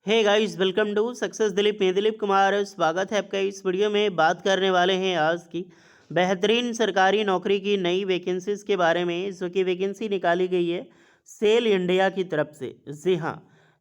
Hey guys, welcome to success Dilip. मैं दिलीप कुमार, स्वागत है आपका। इस वीडियो में बात करने वाले हैं आज की बेहतरीन सरकारी नौकरी की नई वैकेंसीज के बारे में, जो कि वैकेंसी निकाली गई है सेल इंडिया की तरफ से। जी हाँ,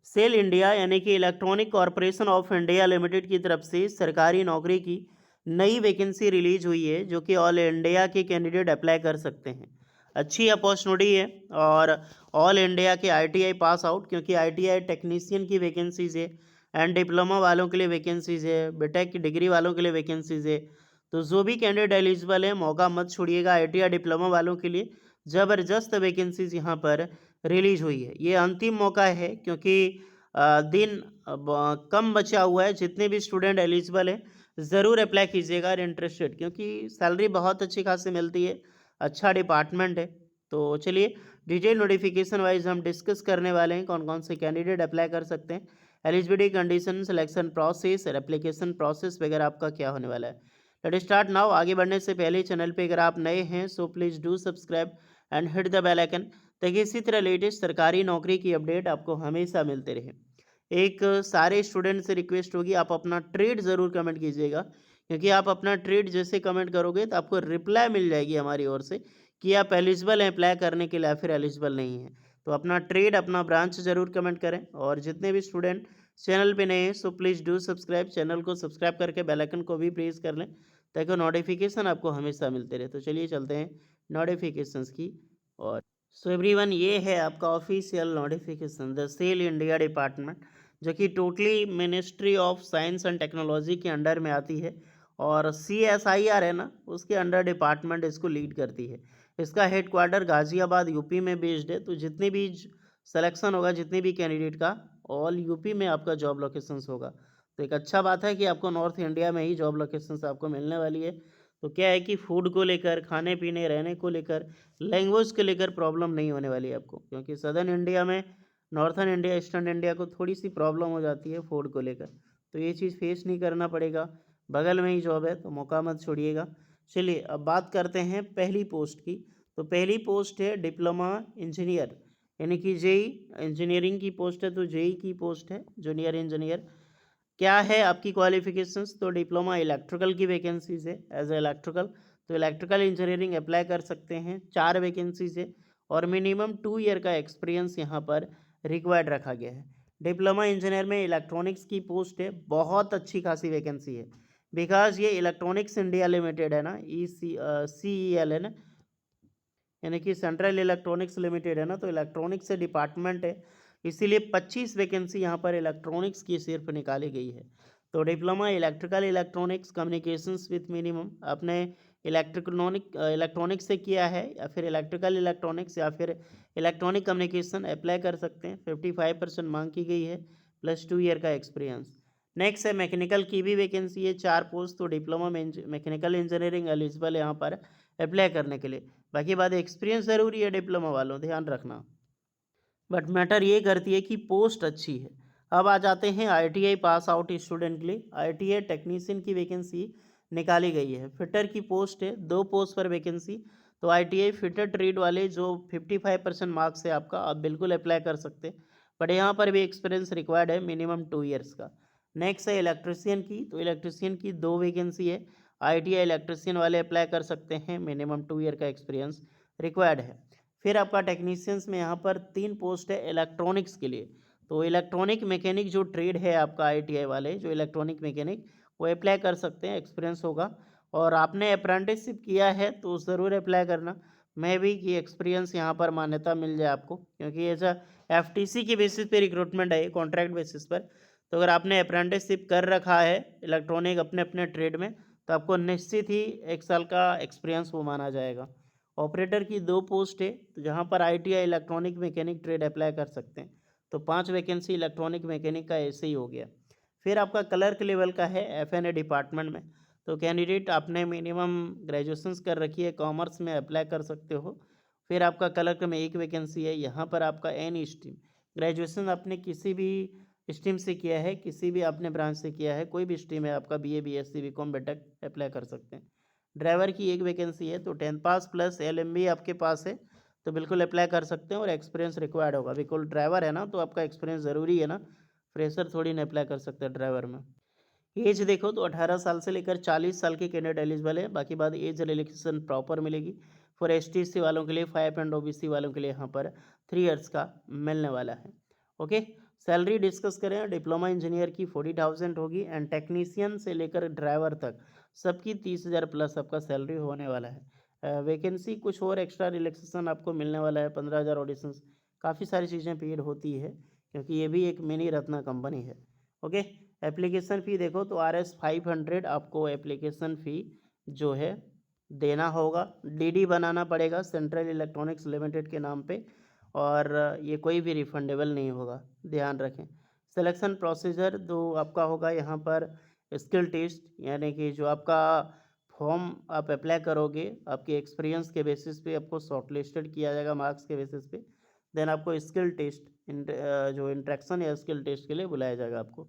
सेल इंडिया यानी कि electronic corporation of India limited की तरफ से सरकारी नौकरी की नई वैकेंसी रिलीज हुई है, जो कि ऑल इंडिया के कैंडिडेट अप्लाई कर सकते हैं। अच्छी अपॉर्चुनिटी है। और ऑल इंडिया के आईटीआई पास आउट, क्योंकि आईटीआई टेक्नीशियन की वैकेंसीज है एंड डिप्लोमा वालों के लिए वैकेंसीज है, बीटेक की डिग्री वालों के लिए वैकेंसीज है। तो जो भी कैंडिडेट एलिजिबल है, मौका मत छोड़िएगा। आईटीआई डिप्लोमा वालों के लिए ज़बरदस्त वैकेंसीज यहाँ पर रिलीज हुई है। ये अंतिम मौका है, क्योंकि दिन कम बचा हुआ है। जितने भी स्टूडेंट एलिजिबल हैं, ज़रूर अप्लाई कीजिएगा अगर इंटरेस्टेड, क्योंकि सैलरी बहुत अच्छी खासी मिलती है। अच्छा डिपार्टमेंट है। तो चलिए, डिटेल नोटिफिकेशन वाइज हम डिस्कस करने वाले हैं कौन कौन से कैंडिडेट अप्लाई कर सकते हैं, एलिजिबिलिटी कंडीशन, सिलेक्शन प्रोसेस और एप्लीकेशन प्रोसेस वगैरह आपका क्या होने वाला है। Let start now. आगे बढ़ने से पहले चैनल पे अगर आप नए हैं so please do subscribe and hit the bell icon, ताकि इसी तरह लेटेस्ट सरकारी नौकरी की अपडेट आपको हमेशा मिलते रहे। एक सारे स्टूडेंट से रिक्वेस्ट होगी, आप अपना ट्रेड ज़रूर कमेंट कीजिएगा, क्योंकि आप अपना ट्रेड जैसे कमेंट करोगे तो आपको रिप्लाई मिल जाएगी हमारी ओर से कि आप एलिजिबल हैं अप्लाई करने के लिए या फिर एलिजिबल नहीं हैं। तो अपना ट्रेड, अपना ब्रांच ज़रूर कमेंट करें। और जितने भी स्टूडेंट चैनल पे नए हैं so please do subscribe, channel को सब्सक्राइब करके बेल आइकन को भी प्रेस कर लें, ताकि नोटिफिकेशन आपको हमेशा मिलते रहे। तो चलिए चलते हैं नोटिफिकेशंस की। और सो एवरीवन, ये है आपका official notification the cell India department, जो कि totally ministry of science and technology के अंडर में आती है। और CSIR है ना, उसके अंडर डिपार्टमेंट इसको लीड करती है। इसका हेडक्वार्टर गाज़ियाबाद यूपी में बेस्ड है। तो जितनी भी सिलेक्शन होगा, जितने भी कैंडिडेट का, ऑल यूपी में आपका जॉब लोकेशंस होगा। तो एक अच्छा बात है कि आपको नॉर्थ इंडिया में ही जॉब लोकेशंस आपको मिलने वाली है। तो क्या है कि फूड को लेकर, खाने पीने रहने को लेकर, लैंग्वेज को लेकर प्रॉब्लम नहीं होने वाली है आपको, क्योंकि सदर्न इंडिया में, नॉर्थन इंडिया, ईस्टर्न इंडिया को थोड़ी सी प्रॉब्लम हो जाती है फूड को लेकर। तो ये चीज़ फेस नहीं करना पड़ेगा। बगल में ही जॉब है, तो मौका मत छोड़िएगा। चलिए अब बात करते हैं पहली पोस्ट की। तो पहली पोस्ट है डिप्लोमा इंजीनियर, यानी कि जेई इंजीनियरिंग की पोस्ट है। तो जेई की पोस्ट है, जूनियर इंजीनियर। क्या है आपकी क्वालिफिकेशंस? तो डिप्लोमा इलेक्ट्रिकल की वैकेंसीज है एज ए इलेक्ट्रिकल। तो इलेक्ट्रिकल इंजीनियरिंग अप्लाई कर सकते हैं। 4 वैकेंसीज है और मिनिमम 2 ईयर का एक्सपीरियंस यहाँ पर रिक्वायर्ड रखा गया है। डिप्लोमा इंजीनियर में इलेक्ट्रॉनिक्स की पोस्ट है, बहुत अच्छी खासी वैकेंसी है, बिकॉज ये इलेक्ट्रॉनिक्स इंडिया लिमिटेड है ना, CEL है ना, यानी कि सेंट्रल इलेक्ट्रॉनिक्स लिमिटेड है ना। तो इलेक्ट्रॉनिक्स से डिपार्टमेंट है, इसीलिए 25 वैकेंसी यहाँ पर इलेक्ट्रॉनिक्स की सिर्फ निकाली गई है। तो diploma electrical electronics communications with minimum, आपने इलेक्ट्रॉनिक्स से किया है या फिर इलेक्ट्रिकल इलेक्ट्रॉनिक्स या फिर इलेक्ट्रॉनिक कम्युनिकेशन, अप्लाई कर सकते हैं। 55% मांग की गई है, प्लस 2 ईयर का एक्सपीरियंस। नेक्स्ट है मैकेनिकल की भी वैकेंसी है, 4 पोस्ट। तो डिप्लोमा में मैकेनिकल इंजीनियरिंग एलिजिबल है यहाँ पर अप्लाई करने के लिए। बाकी बात, एक्सपीरियंस ज़रूरी है डिप्लोमा वालों, ध्यान रखना। बट मैटर ये करती है कि पोस्ट अच्छी है। अब आ जाते हैं आईटीआई पास आउट स्टूडेंट के लिए। आईटीआई टेक्नीशियन की वैकेंसी निकाली गई है। फिटर की पोस्ट है, 2 पोस्ट पर वैकेंसी। तो आईटीआई फिटर ट्रेड वाले जो 55% मार्क्स है आपका, आप बिल्कुल अप्लाई कर सकते हैं। बट यहाँ पर भी एक्सपीरियंस रिक्वायर्ड है, मिनिमम 2 ईयर्स का। नेक्स्ट है इलेक्ट्रिशियन की। तो इलेक्ट्रिशियन की 2 वैकेंसी है। आईटीआई इलेक्ट्रिशियन वाले अप्लाई कर सकते हैं, मिनिमम 2 ईयर का एक्सपीरियंस रिक्वायर्ड है। फिर आपका टेक्नीशियंस में यहाँ पर 3 पोस्ट है इलेक्ट्रॉनिक्स के लिए। तो इलेक्ट्रॉनिक मैकेनिक जो ट्रेड है आपका, आईटीआई वाले जो इलेक्ट्रॉनिक मैकेनिक, वो अप्लाई कर सकते हैं, एक्सपीरियंस होगा। और आपने अप्रेंटिसशिप किया है तो ज़रूर अप्लाई करना। मैं भी कि एक्सपीरियंस यहाँ पर मान्यता मिल जाए आपको, क्योंकि ऐसा FTC की बेसिस पे रिक्रूटमेंट है, कॉन्ट्रैक्ट बेसिस पर। तो अगर आपने अप्रेंटिसशिप कर रखा है इलेक्ट्रॉनिक अपने अपने ट्रेड में, तो आपको निश्चित ही 1 साल का एक्सपीरियंस वो माना जाएगा। ऑपरेटर की 2 पोस्ट है, तो जहाँ पर ITI electronic mechanic trade apply कर सकते हैं। तो 5 वैकेंसी इलेक्ट्रॉनिक मैकेनिक का ऐसे ही हो गया। फिर आपका क्लर्क लेवल का है FNA डिपार्टमेंट में। तो कैंडिडेट आपने मिनिमम ग्रेजुएशंस कर रखी है, कॉमर्स में अप्लाई कर सकते हो। फिर आपका क्लर्क में 1 वैकेंसी है। यहाँ पर आपका एनी स्ट्रीम, ग्रेजुएशन आपने किसी भी स्ट्रीम से किया है, किसी भी आपने ब्रांच से किया है, कोई भी स्ट्रीम है आपका, BA BSc BCom BTech, apply कर सकते हैं। ड्राइवर की 1 वैकेंसी है। तो 10 पास प्लस LMB आपके पास है, तो बिल्कुल अप्लाई कर सकते हैं। और एक्सपीरियंस रिक्वायर्ड होगा, बिल्कुल ड्राइवर है ना, तो आपका एक्सपीरियंस ज़रूरी है ना। फ्रेशर थोड़ी ना अप्लाई कर सकते हैं ड्राइवर में। एज देखो तो 18 साल से लेकर 40 साल के कैंडिडेट एलिजिबल है। बाकी बाद एज रिलैक्सेशन प्रॉपर मिलेगी। फॉर एसटीसी वालों के लिए 5 एंड ओबीसी वालों के लिए यहाँ पर 3 इयर्स का मिलने वाला है। ओके, सैलरी डिस्कस करें। डिप्लोमा इंजीनियर की 40,000 होगी एंड टेक्नीशियन से लेकर ड्राइवर तक सबकी 30,000 प्लस आपका सैलरी होने वाला है। वैकेंसी कुछ और एक्स्ट्रा रिलैक्सेशन आपको मिलने वाला है। 15,000 ऑडिशन, काफ़ी सारी चीज़ें पेड होती है क्योंकि ये भी एक मिनी रत्ना कंपनी है। ओके, एप्लीकेशन फ़ी देखो तो RS 500 आपको एप्लीकेशन फ़ी जो है देना होगा। DD बनाना पड़ेगा सेंट्रल इलेक्ट्रॉनिक्स लिमिटेड के नाम पे, और ये कोई भी रिफंडेबल नहीं होगा, ध्यान रखें। सिलेक्शन प्रोसीजर जो आपका होगा यहाँ पर स्किल टेस्ट, यानी कि जो आपका फॉर्म आप अप्लाई करोगे आपके एक्सपीरियंस के बेसिस पे आपको शॉर्टलिस्टेड किया जाएगा मार्क्स के बेसिस पे। देन आपको स्किल टेस्ट जो इंट्रैक्शन या स्किल टेस्ट के लिए बुलाया जाएगा आपको।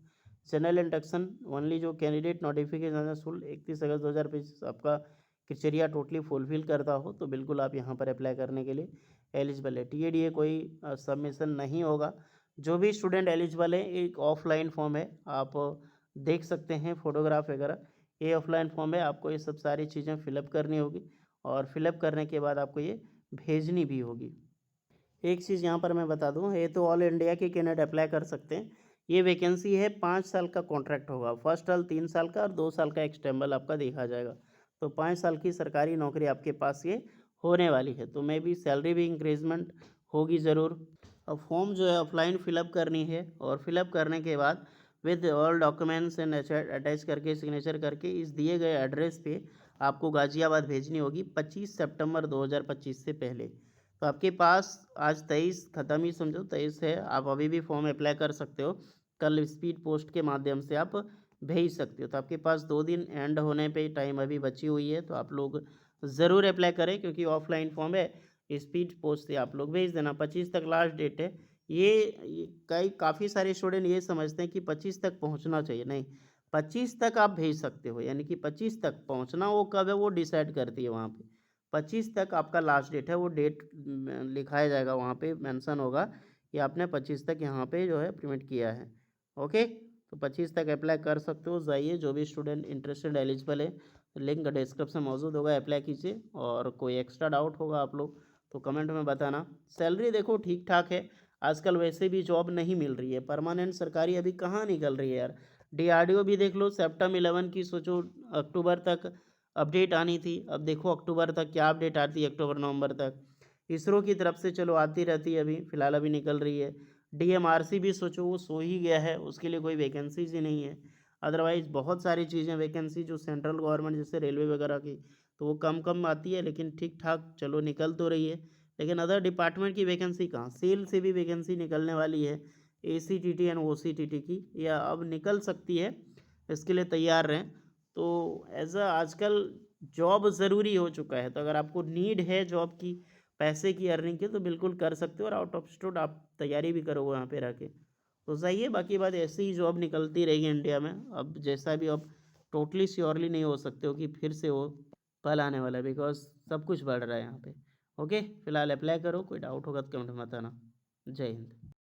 जनरल इंडक्शन ओनली जो कैंडिडेट नोटिफिकेशन शुल्क 31 अगस्त 2025 आपका क्राइटेरिया टोटली फुलफिल करता हो तो बिल्कुल आप यहाँ पर अप्लाई करने के लिए एलिजिबल है। TADA कोई सबमिशन नहीं होगा। जो भी स्टूडेंट एलिजिबल है, एक ऑफलाइन फॉर्म है, आप देख सकते हैं फोटोग्राफ वगैरह। ये ऑफलाइन फॉर्म है, आपको ये सब सारी चीज़ें फिलअप करनी होगी और फिलअप करने के बाद आपको ये भेजनी भी होगी। एक चीज़ यहाँ पर मैं बता दूँ, ये तो ऑल इंडिया के कैंडिडेट अप्लाई कर सकते हैं। ये वैकेंसी है, 5 साल का कॉन्ट्रैक्ट होगा। फर्स्ट साल 3 साल का और 2 साल का एक्सटेम्बल आपका देखा जाएगा। तो 5 साल की सरकारी नौकरी आपके पास ये होने वाली है। तो मे भी सैलरी भी इंक्रीजमेंट होगी ज़रूर। अब फॉर्म जो है ऑफलाइन फिलअप करनी है और फिलअप करने के बाद with all documents and attach करके सिग्नेचर करके इस दिए गए एड्रेस पे आपको गाज़ियाबाद भेजनी होगी 25 सितंबर 2025 से पहले। तो आपके पास आज 23 ख़त्म ही समझो, 23 है, आप अभी भी फॉर्म अप्लाई कर सकते हो। कल स्पीड पोस्ट के माध्यम से आप भेज सकते हो। तो आपके पास 2 दिन एंड होने पे टाइम अभी बची हुई है, तो आप लोग ज़रूर अप्लाई करें क्योंकि ऑफलाइन फॉर्म है। स्पीड पोस्ट से आप लोग भेज देना। 25 तक लास्ट डेट है। ये काफ़ी सारे स्टूडेंट ये समझते हैं कि 25 तक पहुंचना चाहिए, नहीं, 25 तक आप भेज सकते हो। यानी कि 25 तक पहुंचना वो कब है वो डिसाइड करती है वहाँ पे। 25 तक आपका लास्ट डेट है, वो डेट लिखाया जाएगा वहाँ पे, मेंशन होगा कि आपने 25 तक यहाँ पे जो है पेमेंट किया है। ओके, तो 25 तक अप्लाई कर सकते हो। जाइए, जो भी स्टूडेंट इंटरेस्टेड एलिजिबल है, लिंक डिस्क्रिप्शन मौजूद होगा, अप्लाई कीजिए। और कोई एक्स्ट्रा डाउट होगा आप लोग तो कमेंट में बताना। सैलरी देखो ठीक ठाक है, आजकल वैसे भी जॉब नहीं मिल रही है, परमानेंट सरकारी अभी कहाँ निकल रही है यार। DRDO भी देख लो, सेप्टेम्बर 11 की सोचो अक्टूबर तक अपडेट आनी थी, अब देखो अक्टूबर तक क्या अपडेट आती है, अक्टूबर नवंबर तक। इसरो की तरफ से चलो आती रहती है, अभी फ़िलहाल अभी निकल रही है। DMRC भी सोचो वो सो ही गया है, उसके लिए कोई वैकेंसीज ही नहीं है। अदरवाइज़ बहुत सारी चीज़ें वैकेंसी जो सेंट्रल गवर्नमेंट जैसे रेलवे वगैरह की, तो वो कम कम आती है, लेकिन ठीक ठाक चलो निकल तो रही है। लेकिन अदर डिपार्टमेंट की वैकेंसी कहाँ, सेल से भी वैकेंसी निकलने वाली है, ACTT एंड OCTT की, या अब निकल सकती है, इसके लिए तैयार रहें। तो एज अ आजकल जॉब ज़रूरी हो चुका है, तो अगर आपको नीड है जॉब की, पैसे की, अर्निंग की, तो बिल्कुल कर सकते हो और आउट ऑफ स्टेट आप तैयारी भी करोगे वहाँ पे रह के तो सही है। बाकी बात ऐसे ही जॉब निकलती रहेगी इंडिया में, अब जैसा भी अब टोटली श्योरली नहीं हो सकते हो कि फिर से वो पल आने वाला है, बिकॉज सब कुछ बढ़ रहा है यहाँ पे। ओके, फिलहाल अप्लाई करो, कोई डाउट होगा तो कमेंट में बताना। जय हिंद।